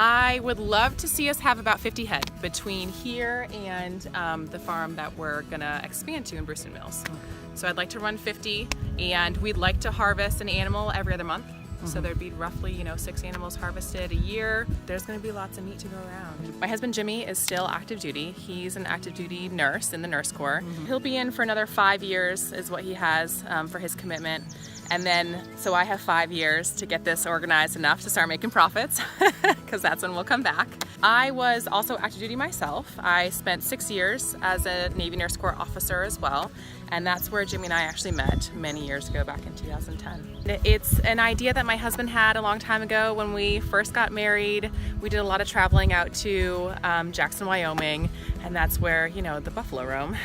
I would love to see us have about 50 head between here and the farm that we're gonna expand to in Brewston Mills. So I'd like to run 50, and we'd like to harvest an animal every other month. So there'd be roughly, 6 animals harvested a year. There's gonna be lots of meat to go around. My husband Jimmy is still active duty. He's an active duty nurse in the Nurse Corps. He'll be in for another 5 years is what he has for his commitment. And then, so I have 5 years to get this organized enough to start making profits, because that's when we'll come back. I was also active duty myself. I spent 6 years as a Navy Nurse Corps officer as well. And that's where Jimmy and I actually met many years ago, back in 2010. It's an idea that my husband had a long time ago when we first got married. We did a lot of traveling out to Jackson, Wyoming, and that's where, the buffalo roam.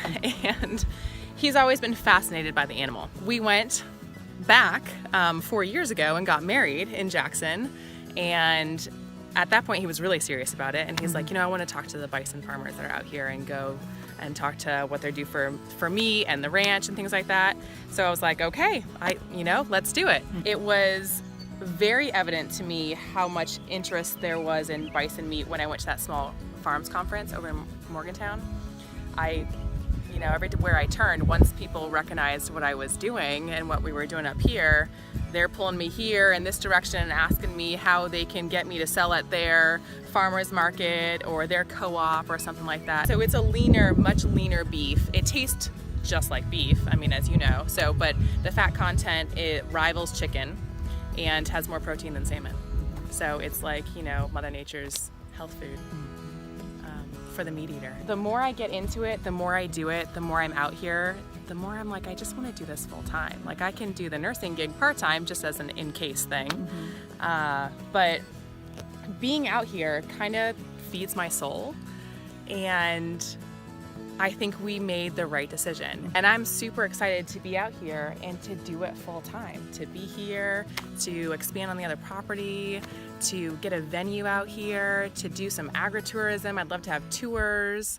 And he's always been fascinated by the animal. We went back 4 years ago and got married in Jackson, and at that point he was really serious about it, and he's like, I want to talk to the bison farmers that are out here and go and talk to what they do for me and the ranch and things like that. So I was like, okay, let's do it. It was very evident to me how much interest there was in bison meat when I went to that small farms conference over in Morgantown. Everywhere I turned, once people recognized what I was doing and what we were doing up here, they're pulling me here in this direction and asking me how they can get me to sell at their farmer's market or their co-op or something like that. So it's a much leaner beef. It tastes just like beef, as you know. But the fat content, it rivals chicken and has more protein than salmon. So it's like, Mother Nature's health food. For the meat eater. The more I get into it, the more I do it, the more I'm out here, the more I'm like, I just want to do this full time. Like, I can do the nursing gig part-time just as an in-case thing. But being out here kind of feeds my soul, and I think we made the right decision. And I'm super excited to be out here and to do it full time, to be here, to expand on the other property, to get a venue out here, to do some agritourism. I'd love to have tours.